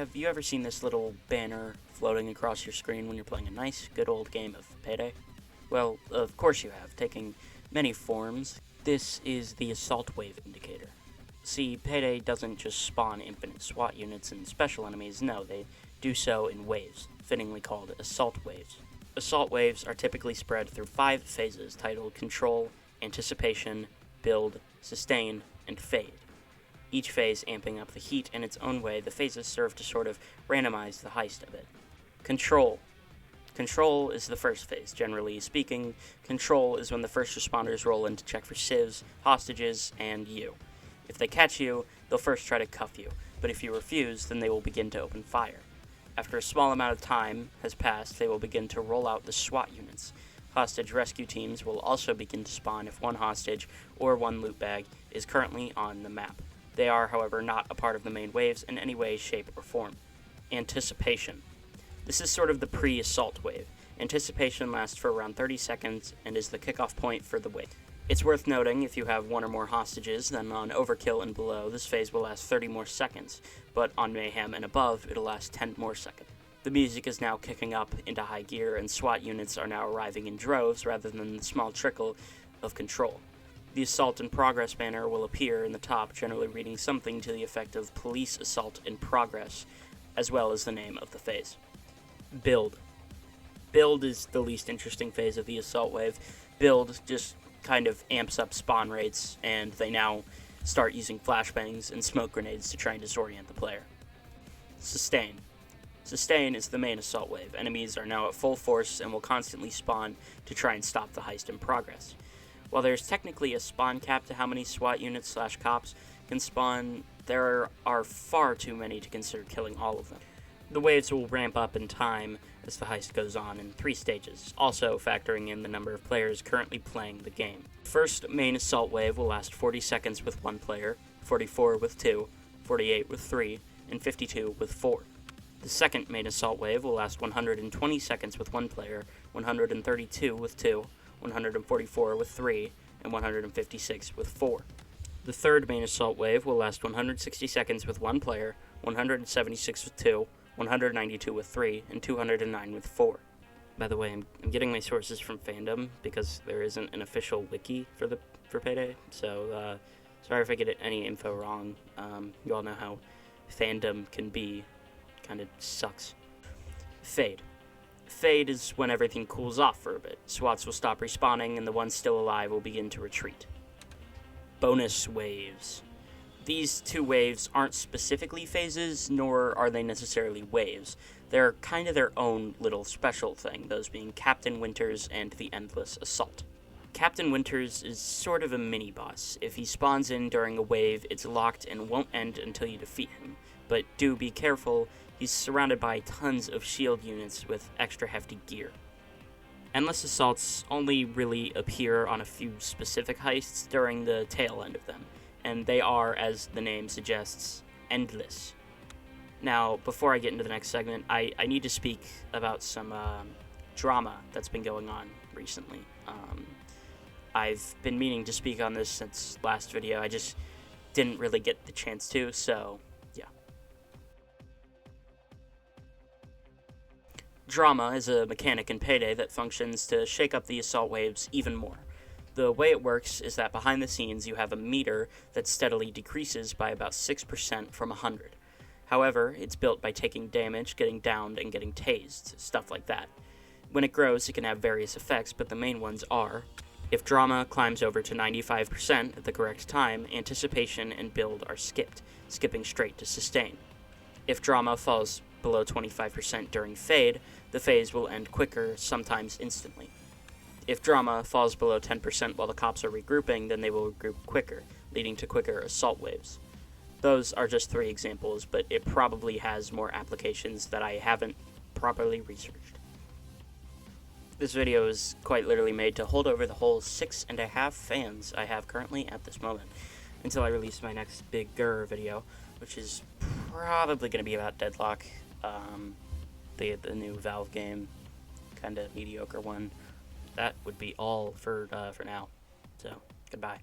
have you ever seen this little banner floating across your screen when you're playing a nice, good old game of Payday? Well, of course you have, taking many forms. This is the assault wave indicator. See, Payday doesn't just spawn infinite SWAT units and special enemies, no, they do so in waves, fittingly called assault waves. Assault waves are typically spread through 5 phases titled Control, Anticipation, Build, Sustain, and Fade. Each phase amping up the heat in its own way, the phases serve to sort of randomize the heist a bit. Control. Control is the first phase. Generally speaking, control is when the first responders roll in to check for civs, hostages, and you. If they catch you, they'll first try to cuff you, but if you refuse, then they will begin to open fire. After a small amount of time has passed, they will begin to roll out the SWAT units. Hostage rescue teams will also begin to spawn if one hostage or one loot bag is currently on the map. They are, however, not a part of the main waves in any way, shape, or form. Anticipation. This is sort of the pre-assault wave. Anticipation lasts for around 30 seconds and is the kickoff point for the wave. It's worth noting, if you have 1 or more hostages, then on Overkill and below, this phase will last 30 more seconds, but on Mayhem and above, it'll last 10 more seconds. The music is now kicking up into high gear, and SWAT units are now arriving in droves rather than the small trickle of Control. The Assault in Progress banner will appear in the top, generally reading something to the effect of Police Assault in Progress, as well as the name of the phase. Build. Build is the least interesting phase of the Assault Wave. Build just kind of amps up spawn rates, and they now start using flashbangs and smoke grenades to try and disorient the player. Sustain. Sustain is the main Assault Wave. Enemies are now at full force and will constantly spawn to try and stop the heist in progress. While there's technically a spawn cap to how many SWAT units / cops can spawn, there are far too many to consider killing all of them. The waves will ramp up in time as the heist goes on in 3 stages, also factoring in the number of players currently playing the game. First main assault wave will last 40 seconds with 1 player, 44 with 2, 48 with 3, and 52 with 4. The second main assault wave will last 120 seconds with 1 player, 132 with 2, 144 with 3, and 156 with 4. The third main assault wave will last 160 seconds with 1 player, 176 with 2, 192 with 3, and 209 with 4. By the way, I'm getting my sources from fandom because there isn't an official wiki for Payday, so sorry if I get any info wrong. You all know how fandom can be. Kind of sucks. Fade. Fade is when everything cools off for a bit. SWATs will stop respawning, and the ones still alive will begin to retreat. Bonus waves. These 2 waves aren't specifically phases, nor are they necessarily waves. They're kind of their own little special thing, those being Captain Winters and the Endless Assault. Captain Winters is sort of a mini-boss. If he spawns in during a wave, it's locked and won't end until you defeat him. But do be careful, he's surrounded by tons of shield units with extra hefty gear. Endless Assaults only really appear on a few specific heists during the tail end of them, and they are, as the name suggests, endless. Now, before I get into the next segment, I need to speak about some drama that's been going on recently. I've been meaning to speak on this since last video, I just didn't really get the chance to, so yeah. Drama is a mechanic in Payday that functions to shake up the assault waves even more. The way it works is that behind the scenes you have a meter that steadily decreases by about 6% from 100. However, it's built by taking damage, getting downed, and getting tased, stuff like that. When it grows, it can have various effects, but the main ones are: if drama climbs over to 95% at the correct time, anticipation and build are skipped, skipping straight to sustain. If drama falls below 25% during fade, the phase will end quicker, sometimes instantly. If drama falls below 10% while the cops are regrouping, then they will regroup quicker, leading to quicker assault waves. Those are just 3 examples, but it probably has more applications that I haven't properly researched. This video is quite literally made to hold over the whole 6.5 fans I have currently at this moment, until I release my next bigger video, which is probably going to be about Deadlock, the new Valve game, kind of mediocre one. That would be all for now, so goodbye.